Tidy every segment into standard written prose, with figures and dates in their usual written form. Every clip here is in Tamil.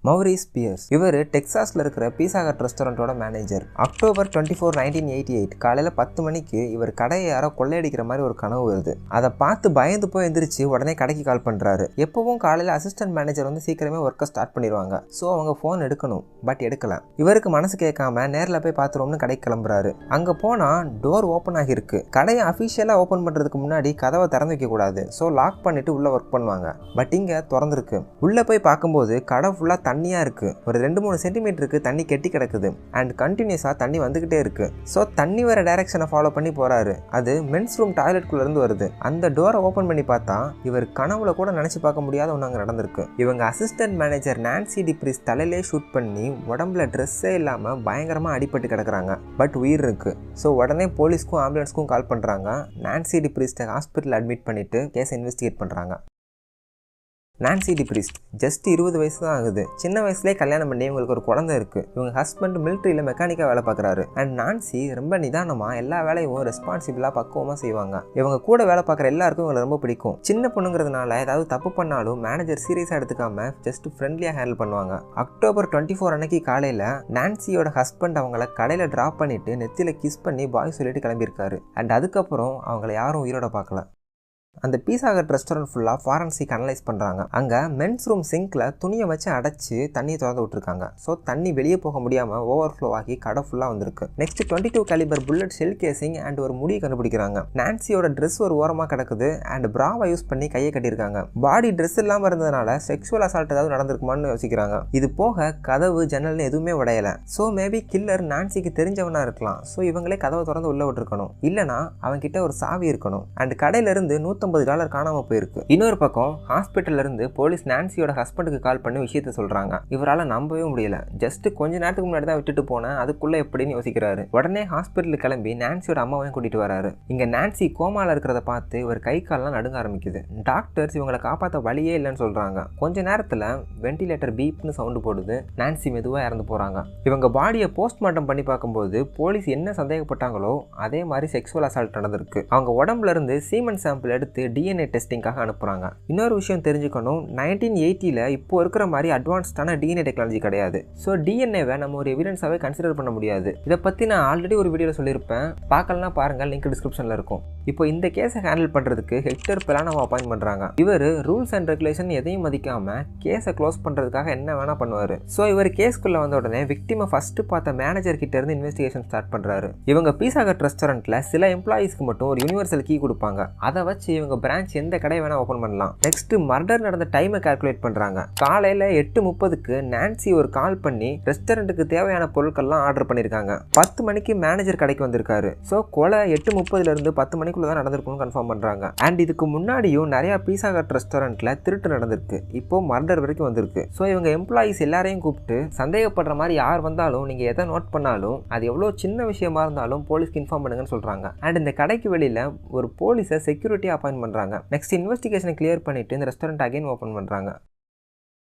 Maurice piers. இவர் டெக்சாஸ்ல இருக்கிற பீஸா ஹட் ரெஸ்டாரண்டோட மேனேஜர். அக்டோபர் 24, 1988 காலையில 10 மணிக்கு இவர் கடையை யாரோ கொள்ளையடிக்கிற மாதிரி ஒரு கனவு வருது. அதை பார்த்து பயந்து போய் எந்திரிச்சு உடனே கடைக்கு கால் பண்றாரு. எப்பவும் காலையில அசிஸ்டன்ட் மேனேஜர் வந்து சீக்கிரமே ஒர்க்கை ஸ்டார்ட் பண்ணிடுவாங்க. ஸோ அவங்க போன் எடுக்கணும், பட் எடுக்கல. இவருக்கு மனசு கேட்காம நேரில் போய் பார்த்துருவோம்னு கடைக்கு கிளம்புறாரு. அங்க போனா டோர் ஓப்பன் ஆகிருக்கு. கடையை அஃபிஷியலா ஓப்பன் பண்றதுக்கு முன்னாடி கதவை திறந்து வைக்க கூடாது. ஸோ லாக் பண்ணிட்டு உள்ள ஒர்க் பண்ணுவாங்க. பட் இங்க திறந்துருக்கு. உள்ள போய் பார்க்கும்போது கடை ஃபுல்லா தண்ணியா இருக்கு. ஒரு 2-3 சென்டிமீட்டருக்கு தண்ணி கெட்டி கிடக்குது. அண்ட் கண்டினியூஸா தண்ணி வந்துகிட்டே இருக்கு. ஸோ தண்ணி வர டைரக்ஷனை ஃபாலோ பண்ணி போறாரு. அது மென்ஸ் ரூம் டாய்லெட்குள்ள இருந்து வருது. அந்த டோரை ஓப்பன் பண்ணி பார்த்தா இவர் கனவுல கூட நினைச்சு பார்க்க முடியாத ஒன்று அங்கே நடந்திருக்கு. இவங்க அசிஸ்டன்ட் மேனேஜர் நான்சி டிப்ரிஸ் தலையிலே ஷூட் பண்ணி உடம்புல ட்ரெஸ்ஸே இல்லாம பயங்கரமா அடிபட்டு கிடக்குறாங்க. பட் உயிர் இருக்கு. ஸோ உடனே போலீஸ்க்கும் ஆம்புலன்ஸ்க்கும் கால் பண்றாங்க. நான்சி டிப்ரிஸ்ட்டை ஹாஸ்பிட்டல் அட்மிட் பண்ணிட்டு கேஸை இன்வெஸ்டிகேட் பண்றாங்க. நான்சி டிப்ரிஸ்ட் ஜஸ்ட் 20 வயசு தான் ஆகுது. சின்ன வயசுலேயே கல்யாணம் பண்ணி இவங்களுக்கு ஒரு குழந்தை இருக்கு. இவங்க ஹஸ்பண்ட் மிலிட்ரியில் மெக்கானிக்காக வேலை பார்க்குறாரு. அண்ட் நான்சி ரொம்ப நிதானமாக எல்லா வேலையும் ரெஸ்பான்சிபிளாக பக்குவமாக செய்வாங்க. இவங்க கூட வேலை பார்க்குற எல்லாருக்கும் இவங்களை ரொம்ப பிடிக்கும். சின்ன பொண்ணுங்கிறதுனால ஏதாவது தப்பு பண்ணாலும் மேனேஜர் சீரியஸாக எடுத்துக்காம ஜஸ்ட் ஃப்ரெண்ட்லியாக ஹேண்டில் பண்ணுவாங்க. அக்டோபர் 24 அன்னைக்கு காலையில் நான்சியோட ஹஸ்பண்ட் அவங்கள கடையில் ட்ராப் பண்ணிட்டு நெத்தியில் கிஸ் பண்ணி பாய் சொல்லிட்டு கிளம்பியிருக்காரு. அண்ட் அதுக்கப்புறம் அவங்கள யாரும் உயிரோட பார்க்கல. அந்த பீஸா ஹட் ரெஸ்டாரண்ட் ஃபுல்லாக ஃபாரன்சிக் அனலைஸ் பண்ணுறாங்க. அங்கே மென்ஸ் ரூம் சிங்கில் துணியை வச்சு அடைச்சி தண்ணியை திறந்து விட்டுருக்காங்க. ஸோ தண்ணி வெளியே போக முடியாமல் ஓவர்ஃப்ளோ ஆகி கடை ஃபுல்லாக வந்திருக்கு. Next 22 caliber bullet shell casing and ஒரு முடியை கண்டுபிடிக்கிறாங்க. நான்சியோட ட்ரெஸ் ஒரு ஓரமாக கிடக்குது. அண்ட் பிராவை யூஸ் பண்ணி கையை கட்டியிருக்காங்க. பாடி ட்ரெஸ் இல்லாமல் இருந்ததுனால செக்ஷுவல் அசால்ட் ஏதாவது நடந்திருக்குமான்னு யோசிக்கிறாங்க. இது போக கதவு ஜன்னல்னு எதுவுமே உடையலை. ஸோ மேபி கில்லர் நான்சிக்கு தெரிஞ்சவனா இருக்கலாம். ஸோ இவங்களே கதவை திறந்து உள்ள விட்டுருக்கணும். இல்லைனா அவன்கிட்ட ஒரு சாவி இருக்கணும். அண்ட் கடையிலிருந்து $150 காணாம போயிருக்கு. இன்னொரு பக்கம் ஹாஸ்பிட்டல்ல இருந்து போலீஸ் நான்சியோட ஹஸ்பண்டுக்கு கால் பண்ணி விஷயத்த சொல்றாங்க. இவரால் நம்பவே முடியல. ஜஸ்ட் கொஞ்ச நேரத்துக்கு முன்னாடி தான் விட்டுட்டு போனேன், அதுக்குள்ள எப்படின்னு யோசிக்கிறாரு. உடனே ஹாஸ்பிட்டலுக்கு கிளம்பி நான்சியோட அம்மாவையும் கூட்டிட்டு வராரு. இங்க நான்சி கோமால இருக்கிறத பார்த்து இவர் கை கால்லாம் நடுங்க ஆரம்பிக்குது. டாக்டர்ஸ் இவங்களை காப்பாற்ற வழியே இல்லைன்னு சொல்றாங்க. கொஞ்ச நேரத்துல வென்டிலேட்டர் பீப்னு சவுண்டு போடுது. நான்சி மெதுவா இறந்து போறாங்க. இவங்க பாடியை போஸ்ட்மார்ட்டம் பண்ணி பார்க்கும்போது போலீஸ் என்ன சந்தேகப்பட்டாங்களோ அதே மாதிரி செக்ஷுவல் அசால்ட் நடந்திருக்கு. அவங்க உடம்புல இருந்து சீமன் சாம்பிள் எடுத்து டிஎன்ஏ டெஸ்டிங்காக அனுப்புறாங்க. இன்னொரு விஷயம் தெரிஞ்சுக்கணும், 1980ல இப்போ இருக்கிற மாதிரி அட்வான்ஸ்டான டிஎன்ஏ டெக்னாலஜி கிடையாது. ஸோ டிஎன்ஏவை நம்ம ஒரு எவிடன்ஸாவே கன்சிடர் பண்ண முடியாது. இதை பத்தி நான் ஆல்ரெடி ஒரு வீடியோவில் சொல்லியிருப்பேன். பார்க்கலன்னா பாருங்க, லிங்க் டிஸ்கிரிப்ஷன்ல இருக்கும். இப்போ இந்த கேஸை ஹேண்டில் பண்றதுக்கு ஹெக்டர் பெலானோவை அப்பாயிண்ட் பண்றாங்க. இவர் ரூல்ஸ் அண்ட் ரெகுலேஷன் எதையும் மதிக்காம கேஸை க்ளோஸ் பண்றதுக்காக என்ன வேணா பண்ணுவாரு. ஸோ இவர் கேஸ்க்குள்ள வந்த உடனே விக்டிமை ஃபர்ஸ்ட் பார்த்த மேனேஜர் கிட்ட இருந்து இன்வெஸ்டிகேஷன் ஸ்டார்ட் பண்றாரு. இவங்க பீஸா ஹட் ரெஸ்டாரண்ட்ல சில எம்ப்ளாயிஸ்க்கு மட்டும் ஒரு யூனிவர்சல் கீ கொடுப்பாங்க. அதை வச்சு இவங்க பிரான்ச் எந்த கடை வேணா ஓபன் பண்ணலாம். நெக்ஸ்ட் மர்டர் நடந்த டைமை கால்குலேட் பண்றாங்க. காலையில 8:30க்கு நான்சி ஒரு கால் பண்ணி ரெஸ்டாரண்ட்டுக்கு தேவையான பொருட்கள்லாம் ஆர்டர் பண்ணிருக்காங்க. 10 மணிக்கு மேனேஜர் கடைக்கு வந்திருக்காரு. ஸோ கொலை 8:30ல இருந்து 10 மணிக்குள்ள தான் நடந்திருக்கும்னு கன்ஃபார்ம் பண்றாங்க. அண்ட் இதுக்கு முன்னாடியும் நிறைய பீஸா ஹட் ரெஸ்டாரண்ட்ல திருட்டு நடந்திருக்கு. இப்போ மர்டர் வரைக்கும் வந்திருக்கு. ஸோ இவங்க எம்ப்ளாயிஸ் எல்லாரையும் கூப்பிட்டு சந்தேகப்படுற மாதிரி யார் வந்தாலும் நீங்க எதை நோட் பண்ணாலும் அது எவ்வளவு சின்ன விஷயமா இருந்தாலும் போலீஸ்க்கு இன்ஃபார்ம் பண்ணுங்கன்னு சொல்றாங்க. அண்ட் இந்த கடைக்கு வெளியில ஒரு போலீஸை செக்யூரிட்டி அப்பாயிண்ட் பண்றாங்க. நெக்ஸ்ட் இன்வெஸ்டிகேஷனை கிளியர் பண்ணிட்டு இந்த ரெஸ்டாரண்ட் அகைன் ஓபன் பண்றாங்க.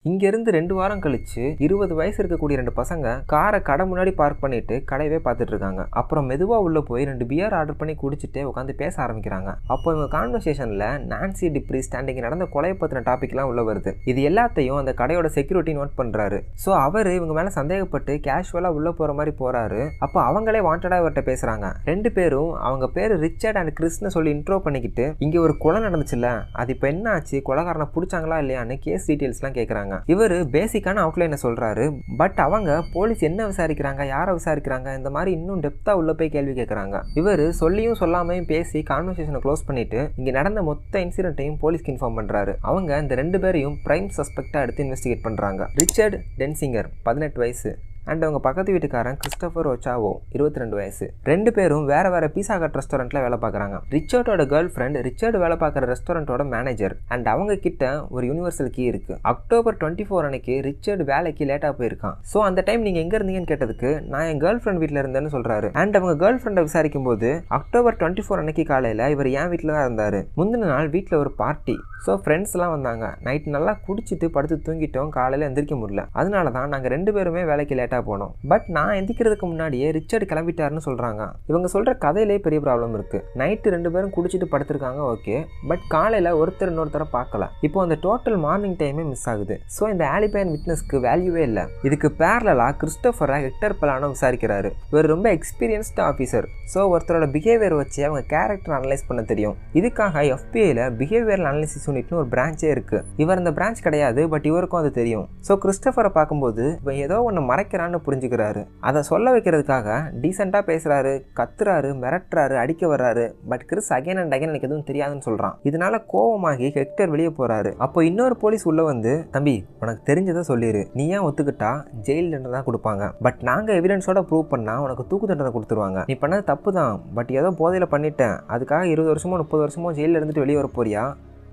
இங்கிருந்து 2 வாரம் கழிச்சு 20 வயசு இருக்கக்கூடிய 2 பசங்க காரை கடை முன்னாடி பார்க் பண்ணிட்டு கடையவே பார்த்துட்டு இருக்காங்க. அப்புறம் மெதுவா உள்ள போய் 2 பியர் ஆர்டர் பண்ணி குடிச்சிட்டு உட்காந்து பேச ஆரம்பிக்கிறாங்க. அப்போ இவங்க கான்வர்சேஷன்ல நான்சி டிப்ரிஸ் ஸ்டாண்டிங் நடந்த கொலை பத்தின டாபிக்லாம் உள்ள வருது. இது எல்லாத்தையும் அந்த கடையோட செக்யூரிட்டி நோட் பண்றாரு. ஸோ அவரு இவங்க மேல சந்தேகப்பட்டு கேஷுவலா உள்ள போற மாதிரி போறாரு. அப்போ அவங்களே வாண்டடா இவர்கிட்ட பேசுறாங்க. 2 பேரும் அவங்க பேரு ரிச்சர்ட் அண்ட் கிறிஸ்னு சொல்லி இன்ட்ரோ பண்ணிக்கிட்டு இங்க ஒரு கொலை நடந்துச்சுல்ல, அது இப்போ என்ன ஆச்சு, கொலைகாரனை பிடிச்சாங்களா இல்லையான்னு கேஸ் டீடைல்ஸ்லாம் கேட்கறாங்க. இவர் பேசிக்கான அவுட்லைனை சொல்றாரு. பட் அவங்க போலீஸ் என்ன விசாரிக்கிறாங்க, யாரை விசாரிக்கிறாங்க, இந்த மாதிரி இன்னும் டெப்தா உள்ள போய் கேள்வி கேட்கறாங்க. இவர் சொல்லியும் சொல்லாமையும் பேசி கான்வர்சேஷனை க்ளோஸ் பண்ணிட்டு இங்க நடந்த மொத்த இன்சிடென்ட்டையும் போலீஸ்க்கு இன்ஃபார்ம் பண்றாரு. அவங்க இந்த 2 பேரையும் பிரைம் சஸ்பெக்டா எடுத்து இன்வெஸ்டிகேட் பண்றாங்க. ரிச்சர்ட் டென்சிங்கர் 18 வயசு அண்ட் அவங்க பக்கத்து வீட்டுக்காரன் கிறிஸ்டோபர் ஒச்சாவோ 22 வயசு. 2 பேரும் வேற வேற பீஸா ஹட் ரெஸ்டாரண்ட்ல வேலை பார்க்குறாங்க. ரிச்சர்டோட கேர்ள் ஃப்ரெண்ட் ரிச்சர்ட் வேலை பார்க்குற ரெஸ்டாரண்டோட மேனேஜர். அண்ட் அவங்க கிட்ட ஒரு யூனிவர்சல் கீ இருக்கு. அக்டோபர் 24 அன்னைக்கு ரிச்சர்ட் வேலைக்கு லேட்டா போயிருக்கான். ஸோ அந்த டைம் நீங்க எங்க இருந்தீங்கன்னு கேட்டதுக்கு நான் என் கேர்ள் ஃப்ரெண்ட் வீட்டில் இருந்தேன்னு சொல்றாரு. அண்ட் அவங்க கேர்ள் ஃப்ரெண்டை விசாரிக்கும் போது அக்டோபர் 24 அன்னைக்கு காலையில இவர் என் வீட்டில் தான் இருந்தாரு. முந்தின நாள் வீட்டில் ஒரு பார்ட்டி. ஸோ ஃப்ரெண்ட்ஸ்லாம் வந்தாங்க. நைட் நல்லா குடிச்சிட்டு படுத்து தூங்கிட்டோம். காலையில் எந்திரிக்க முடியல. அதனால தான் நாங்கள் 2 பேருமே வேலைக்கு லேட்டாக லேட்டாக போனோம். பட் நான் எந்திக்கிறதுக்கு முன்னாடியே ரிச்சர்ட் கிளம்பிட்டாருன்னு சொல்கிறாங்க. இவங்க சொல்கிற கதையிலே பெரிய ப்ராப்ளம் இருக்குது. நைட்டு 2 பேரும் குடிச்சிட்டு படுத்திருக்காங்க, ஓகே. பட் காலையில் ஒருத்தர் இன்னொருத்தரை பார்க்கல. இப்போ அந்த டோட்டல் மார்னிங் டைமே மிஸ் ஆகுது. ஸோ இந்த ஆலிபை அண்ட் விட்னஸ்க்கு வேல்யூவே இல்லை. இதுக்கு பேரலாக கிறிஸ்டோஃபரை ஹெக்டர் பலானோ விசாரிக்கிறாரு. இவர் ரொம்ப எக்ஸ்பீரியன்ஸ்டு ஆஃபீஸர். ஸோ ஒருத்தரோட பிஹேவியர் வச்சு அவங்க கேரக்டர் அனலைஸ் பண்ண தெரியும். இதுக்காக FBIல பிஹேவியரல் அனாலிசிஸ் யூனிட்னு ஒரு பிரான்ச்சே இருக்குது. இவர் அந்த பிரான்ச் கிடையாது, பட் இவருக்கும் அது தெரியும். ஸோ கிறிஸ்டோஃபரை பார்க்கும்போது இவன் ஏதோ ஒன்று மறைக்கிறான்னு புரிஞ்சுக்கிறாரு. அதை சொல்ல வைக்கிறதுக்காக டீசெண்டாக பேசுகிறாரு, கத்துறாரு, மிரட்டுறாரு, அடிக்க வர்றாரு. But Chris again and again எனக்கு எதுவும் தெரியாதுன்னு சொல்கிறான். இதனால கோவமாகி ஹெக்டர் வெளியே போகிறாரு. அப்போ இன்னொரு போலீஸ் உள்ள வந்து, தம்பி உனக்கு தெரிஞ்சதை சொல்லிடு, நீ ஏன் ஒத்துக்கிட்டா ஜெயில் தண்டனை தான் கொடுப்பாங்க. பட் நாங்கள் எவிடன்ஸோட ப்ரூவ் பண்ணால் உனக்கு தூக்கு தண்டனை கொடுத்துருவாங்க. நீ பண்ணது தப்பு தான், பட் ஏதோ போதையில் பண்ணிட்டேன், அதுக்காக 20 வருஷமோ 30 வருஷமோ ஜெயிலில் இருந்துட்டு வெளியே வர போறியா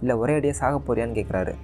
இல்லை ஒரே அடியாக சாக போறியான்னு கேட்குறாரு.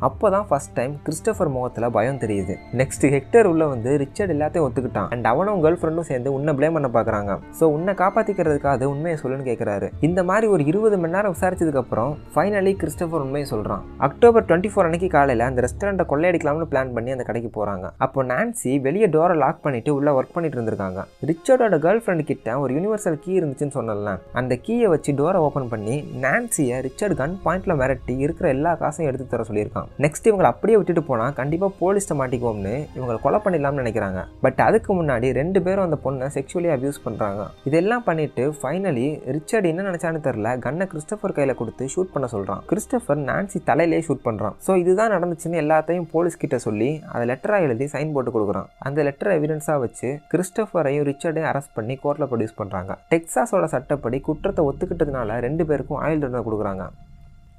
அப்போ தான் ஃபர்ஸ்ட் டைம் கிறிஸ்டோஃபர் முகத்தில் பயம் தெரியுது. நெக்ஸ்ட் ஹெக்டர் உள்ள வந்து ரிச்சர்ட் எல்லாத்தையும் ஒத்துக்கிட்டான். அண்ட் அவனும் கேர்ள் ஃப்ரெண்டும் சேர்ந்து உன்னை ப்ளேம் பண்ண பார்க்குறாங்க. ஸோ உன்னை காப்பாற்றிக்கிறதுக்காக உண்மையை சொல்லுன்னு கேட்குறாரு. இந்த மாதிரி ஒரு 20 மணி நேரம் விசாரிச்சதுக்கப்புறம் ஃபைனலி கிறிஸ்டோஃபர் உண்மையை சொல்கிறான். அக்டோபர் 24 அன்னைக்கு காலையில் அந்த ரெஸ்டாரண்ட்டை கொள்ளையடிக்கலாம்னு பிளான் பண்ணி அந்த கடைக்கு போகிறாங்க. அப்போ நான்சி வெளியே டோரை லாக் பண்ணிட்டு உள்ள ஒர்க் பண்ணிட்டு இருந்திருக்காங்க. ரிச்சர்டோட கேர்ள் ஃப்ரெண்ட் கிட்ட ஒரு யூனிவர்சல் கீ இருந்துச்சுன்னு சொன்னல, அந்த கீயை வச்சு டோரை ஓப்பன் பண்ணி நான்சியை ரிச்சர்ட் கன் பாயிண்ட்ல மிரட்டி இருக்கிற எல்லா காசையும் எடுத்து தர சொல்லியிருக்கான். நெக்ஸ்ட் இவங்களை அப்படியே விட்டுட்டு போனால் கண்டிப்பாக போலீஸ்ட்டை மாட்டிக்குவோம்னு இவங்களை கொலை பண்ணிடலாம்னு நினைக்கிறாங்க. பட் அதுக்கு முன்னாடி 2 பேரும் அந்த பொண்ணை செக்ஷுவலி அபியூஸ் பண்ணுறாங்க. இதெல்லாம் பண்ணிட்டு ஃபைனலி ரிச்சர்ட் என்ன நினைச்சான்னு தெரியல, கன்னை கிறிஸ்டோஃபர் கையில் கொடுத்து ஷூட் பண்ண சொல்கிறான். கிறிஸ்டோஃபர் நான்சி தலையிலே ஷூட் பண்ணுறான். ஸோ இதுதான் நடந்துச்சுன்னு எல்லாத்தையும் போலீஸ் கிட்ட சொல்லி அதை லெட்டராக எழுதி சைன் போட்டு கொடுக்குறான். அந்த லெட்டரை எவிடன்ஸாக வச்சு கிறிஸ்டோஃபரையும் ரிச்சர்டையும் அரெஸ்ட் பண்ணி கோர்ட்டில் ப்ரொடியூஸ் பண்ணுறாங்க. டெக்சாஸோட சட்டப்படி குற்றத்தை ஒத்துக்கிட்டதுனால 2 பேருக்கும் ஆயுள் தண்டனை கொடுக்குறாங்க.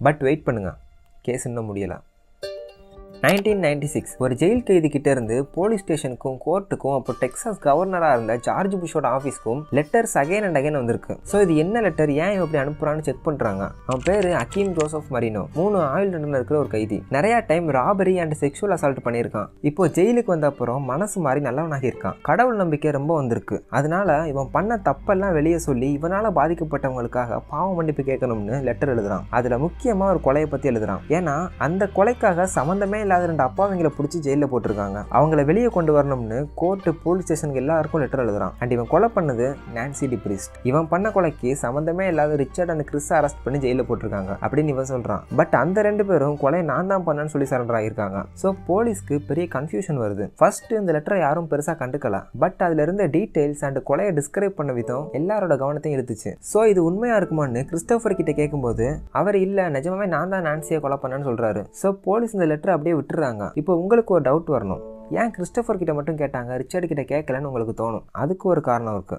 பட் வெயிட் பண்ணுங்க, கேஸ் இன்னும் முடியலை. 1996 ஒரு ஜெயில் கைதி கிட்ட இருந்து போலீஸ் ஸ்டேஷனுக்கும் கோர்ட்டுக்கும் அப்போ டெக்சாஸ் கவர்னராக இருந்த ஜார்ஜ் புஷோட ஆஃபீஸ்க்கும் லெட்டர்ஸ் அகைன் அண்ட் அகைன் வந்திருக்கு. ஸோ இது என்ன லெட்டர், ஏன் இப்படி அனுப்புறான்னு செக் பண்ணுறாங்க. அவன் பேர் அகீம் ஜோசப் மரினோ, 3 ஆயுள் தண்டனை இருக்கிற ஒரு கைதி. நிறைய time robbery and sexual assault பண்ணியிருக்கான். இப்போ ஜெயிலுக்கு வந்த அப்புறம் மனசு மாறி நல்லவனாகி இருக்கான். கடவுள் நம்பிக்கை ரொம்ப வந்திருக்கு. அதனால இவன் பண்ண தப்பெல்லாம் வெளியே சொல்லி இவனால பாதிக்கப்பட்டவங்களுக்காக பாவ மன்னிப்பு கேட்கணும்னு லெட்டர் எழுதுறான். அதுல முக்கியமா ஒரு கொலையை பத்தி எழுதுறான். ஏன்னா அந்த கொலைக்காக சம்பந்தமே இல்லாத 2 அப்பாவிங்களை பிடிச்சி ஜெயிலில் போட்டிருக்காங்க. அவங்கள வெளியே கொண்டு வரணும்னு கோர்ட்டு போலீஸ் ஸ்டேஷனுக்கு எல்லாருக்கும் லெட்டர் எழுதுறான். அண்ட் இவன் கொலை பண்ணது நான்சி டிப்ரிஸ்ட். இவன் பண்ண கொலைக்கு சம்பந்தமே இல்லாத ரிச்சர்ட் அண்ட் கிறிஸ் அரெஸ்ட் பண்ணி ஜெயிலில் போட்டிருக்காங்க அப்படின்னு இவன் சொல்றான். பட் அந்த 2 பேரும் கொலை நான் தான் பண்ணேன்னு சொல்லி சரண்டர் ஆகியிருக்காங்க. ஸோ போலீஸ்க்கு பெரிய கன்ஃபியூஷன் வருது. ஃபர்ஸ்ட் இந்த லெட்டரை யாரும் பெருசா கண்டுக்கல. பட் அதுல இருந்த டீடைல்ஸ் அண்ட் கொலையை டிஸ்கிரைப் பண்ண விதம் எல்லாரோட கவனத்தையும் இழுத்துச்சு. ஸோ இது உண்மையா இருக்குமான்னு கிறிஸ்டோஃபர் கிட்ட கேட்கும்போது அவர் இல்ல நிஜமாவே நான் தான் நான்சியை கொலை பண்ணேன்னு சொல்றாரு. ஸோ போலீஸ் இந்த லெட்டரை அப்படியே விட்டுறாங்க. இப்போ உங்களுக்கு ஒரு டவுட் வரணும், ஏன் கிறிஸ்டோஃபர் கிட்ட மட்டும் கேட்டாங்க ரிச்சர்ட் கிட்ட கேட்கலன்னு உங்களுக்கு தோணும். அதுக்கு ஒரு காரணம் இருக்கு.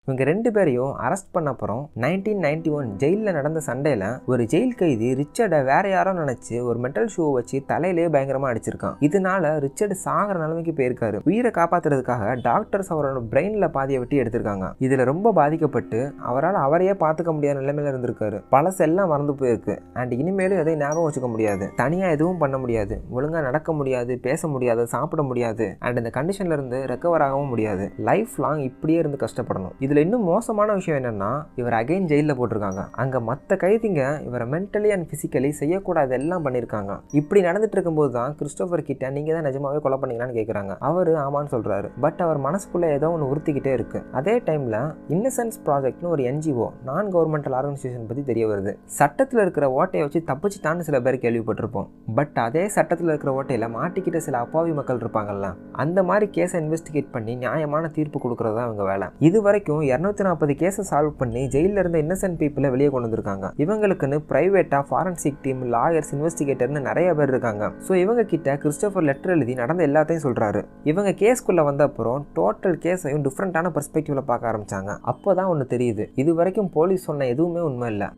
இவங்க 2 பேரையும் அரெஸ்ட் பண்ண அப்புறம் 1991 ஜெயிலில் நடந்த சண்டையில் ஒரு ஜெயில் கைதி ரிச்சர்டை வேற யாரோ நினைச்சு ஒரு மெட்டல் ஷூவை வச்சு தலையிலே பயங்கரமா அடிச்சிருக்கான். இதனால ரிச்சர்ட் சாகிற நிலைமைக்கு போயிருக்காரு. உயிரை காப்பாத்துறதுக்காக டாக்டர்ஸ் அவரோட பிரெயின்ல பாதியை வெட்டி எடுத்திருக்காங்க. இதுல ரொம்ப பாதிக்கப்பட்டு அவரால் அவரையே பார்த்துக்க முடியாத நிலைமையில இருந்திருக்காரு. பழசெல்லாம் மறந்து போயிருக்கு. அண்ட் இனிமேலும் எதையும் ஞாபகம் வச்சுக்க முடியாது, தனியா எதுவும் பண்ண முடியாது, ஒழுங்கா நடக்க முடியாது, பேச முடியாது, சாப்பிட முடியாது. அண்ட் இந்த கண்டிஷன்ல இருந்து ரெக்கவர் ஆகவும் முடியாது. லைஃப் லாங் இப்படியே இருந்து கஷ்டப்படணும். இதுல இன்னும் மோசமான விஷயம் என்னன்னா இவர் அகைன் ஜெயிலில் போட்டிருக்காங்க. அங்க மற்ற கைதிங்க இவரை மென்டலி அண்ட் பிசிக்கலி செய்யக்கூடாது எல்லாம் பண்ணியிருக்காங்க. இப்படி நடந்துட்டு இருக்கும்போது தான் கிறிஸ்டோஃபர் கிட்ட நீங்க தான் நிஜமாவே கொலை பண்ணீங்களான்னு கேட்குறாங்க. அவரு ஆமான்னு சொல்றாரு. பட் அவர் மனசுக்குள்ள ஏதோ ஒன்று உறுத்திக்கிட்டே இருக்கு. அதே டைம்ல இன்னசென்ஸ் ப்ராஜெக்ட்னு ஒரு NGO நான் கவர்மெண்டல் ஆர்கனைசேஷன் பத்தி தெரிய வருது. சட்டத்தில் இருக்கிற ஓட்டையை வச்சு தப்பிச்சுட்டான்னு சில பேர் கேள்விப்பட்டிருப்போம். பட் அதே சட்டத்தில் இருக்கிற ஓட்டையில மாட்டிக்கிட்ட சில அப்பாவி மக்கள் இருப்பாங்கல்ல, அந்த மாதிரி கேஸை இன்வெஸ்டிகேட் பண்ணி நியாயமான தீர்ப்பு கொடுக்கறதா அவங்க வேலை. இது வரைக்கும் 240 கேஸை சால்வ் பண்ணி ஜெயிலில் இருந்த இன்னசென்ட் பீப்புளை வெளியே கொண்டு வந்திருக்காங்க. இவங்களுக்குன்னு பிரைவேட்டா ஃபாரன்சிக் டீம், லாயர்ஸ், இன்வெஸ்டிகேட்டர்னு நிறைய பேர் இருக்காங்க. ஸோ இவங்க கிட்ட கிறிஸ்டோஃபர் லெட்டர் எழுதி நடந்த எல்லாத்தையும் சொல்றாரு. இவங்க கேஸ்க்குள்ள வந்த அப்புறம் டோட்டல் கேஸையும் டிஃப்ரெண்டான பெர்ஸ்பெக்டிவ்ல பார்க்க ஆரம்பிச்சாங்க. அப்போதான் ஒன்று தெரியுது, இது வரைக்கும் போலீஸ் சொன்ன எதுவுமே உண்மை இல்லை.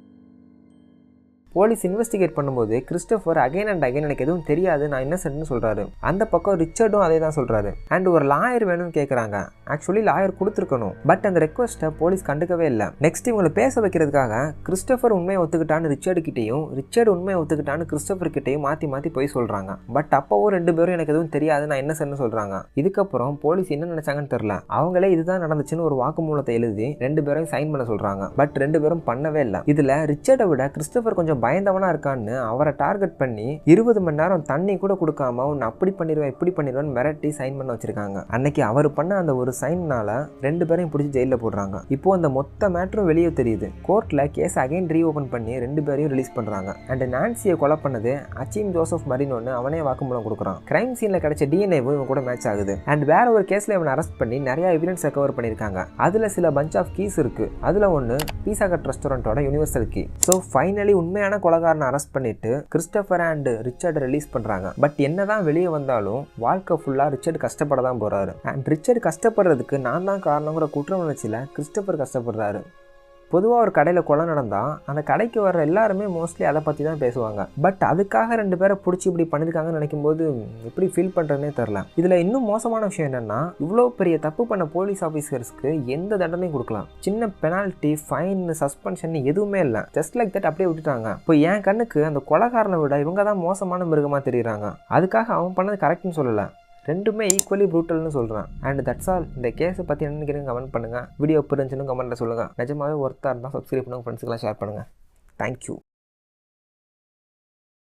போலீஸ் இன்வெஸ்டிகேட் பண்ணும்போது கிறிஸ்டோஃபர் அகைன் அண்ட் அகைன் எனக்கு எதுவும் தெரியாது, நான் இன்னசென்ட்னு சொல்றாரு. அந்த பக்கம் ரிச்சர்டும் அதே தான் சொல்றாரு. அண்ட் ஒரு லாயர் வேணும்னு கேட்குறாங்க. ஆக்சுவலி லாயர் கொடுத்துருக்கணும். பட் அந்த ரெக்வஸ்ட்டை போலீஸ் கண்டுக்கவே இல்லை. நெக்ஸ்ட் இவங்களை பேச வைக்கிறதுக்காக கிறிஸ்டோபர் உண்மையை ஒத்துக்கிட்டான்னு ரிச்சர்டு கிட்டையும், ரிச்சர்டு உண்மையை ஒத்துக்கிட்டான்னு கிறிஸ்டோபர் கிட்டையும் மாற்றி போய் சொல்கிறாங்க. பட் அப்போவும் ரெண்டு பேரும் எனக்கு எதுவும் தெரியாது, நான் என்ன செய்யணும்னு சொல்கிறாங்க. இதுக்கப்புறம் போலீஸ் என்ன நினைச்சாங்கன்னு தெரியல. அவங்களே இதுதான் நடந்துச்சுன்னு ஒரு வாக்குமூலத்தை எழுதி ரெண்டு பேரும் சைன் பண்ண சொல்கிறாங்க. பட் ரெண்டு பேரும் பண்ணவே இல்லை. இதில் ரிச்சர்டை விட கிறிஸ்டோபர் கொஞ்சம் பயந்தவனா இருக்கான்னு அவரை டார்கெட் பண்ணி 20 மணி நேரம் தண்ணி கூட கொடுக்காம உன்னை அப்படி பண்ணிடுவேன் இப்படி பண்ணிடுவேன் மிரட்டி சைன் பண்ண வச்சிருக்காங்க. அன்னைக்கு அவர் பண்ண அந்த ஒரு சைன்னால ரெண்டு பேரையும் பிடிச்சி ஜெயிலில் போடுறாங்க. இப்போ அந்த மொத்த மேட்டரும் வெளியே தெரியுது. கோர்ட்ல கேஸ் அகைன் ரீஓபன் பண்ணி ரெண்டு பேரையும் ரிலீஸ் பண்றாங்க. அண்ட் நான்சியை கொலை பண்ணது அச்சீம் ஜோசப் மரினோன்னு அவனே வாக்குமூலம் கொடுக்குறான். கிரைம் சீன்ல கிடைச்ச டிஎன்ஏவும் இவன் கூட மேட்ச் ஆகுது. அண்ட் வேற ஒரு கேஸ்ல இவனை அரெஸ்ட் பண்ணி நிறைய எவிடன்ஸ் ரெக்கவர் பண்ணிருக்காங்க. அதுல சில பஞ்ச் ஆஃப் கீஸ் இருக்கு. அதுல ஒன்னு பீஸா கட் ரெஸ்டாரண்டோட யூனிவர்சல் கீ. ஸோ ஃபைனலி உண்மையான கொலைகாரனை அரெஸ்ட் பண்ணிட்டு கிறிஸ்டோபர் அண்ட் ரிச்சர்ட் ரிலீஸ் பண்றாங்க. பட் என்னதான் வெளியே வந்தாலும் வாழ்க்கை ஃபுல்லா ரிச்சர்ட் கஷ்டப்பட தான் போறாரு. அண்ட் ரிச்சர்ட் கஷ்டப்படுறதுக்கு நான் தான் காரணங்கிற குற்ற உணர்ச்சியில கிறிஸ்டோபர் கஷ்டப்படுறாரு. பொதுவாக ஒரு கடையில் கொலை நடந்தால் அந்த கடைக்கு வர்ற எல்லாருமே மோஸ்ட்லி அதை பற்றி தான் பேசுவாங்க. பட் அதுக்காக ரெண்டு பேரை பிடிச்சி இப்படி பண்ணியிருக்காங்கன்னு நினைக்கும் போது எப்படி ஃபீல் பண்ணுறதுனே தெரில. இதில் இன்னும் மோசமான விஷயம் என்னென்னா, இவ்வளோ பெரிய தப்பு பண்ண போலீஸ் ஆஃபீஸர்ஸ்க்கு எந்த தண்டனையும் கொடுக்கலாம். சின்ன பெனால்ட்டி, ஃபைன், சஸ்பென்ஷன் எதுவுமே இல்லை. ஜஸ்ட் லைக் தட் அப்படியே விட்டுட்டாங்க. இப்போ என் கண்ணுக்கு அந்த கொலைகாரனை விட இவங்க தான் மோசமான மிருகமாக தெரியுறாங்க. அதுக்காக அவன் பண்ணது கரெக்ட்னு சொல்லலை, ரெண்டுமே ஈக்குவலி ப்ரூட்டல்னு சொல்கிறேன். And that's all. இந்த கேஸை பற்றி என்ன நினைக்கிறீங்க கமெண்ட் பண்ணுங்கள். வீடியோ பிரிஞ்சுன்னு கமெண்ட்டில் சொல்லுங்கள். நிஜமாவே ஒர்த்தாக இருந்தால் சப்ஸ்கிரைப் பண்ணுங்கள், ஃப்ரெண்ட்ஸுக்கெல்லாம் ஷேர் பண்ணுங்கள். தேங்க்யூ.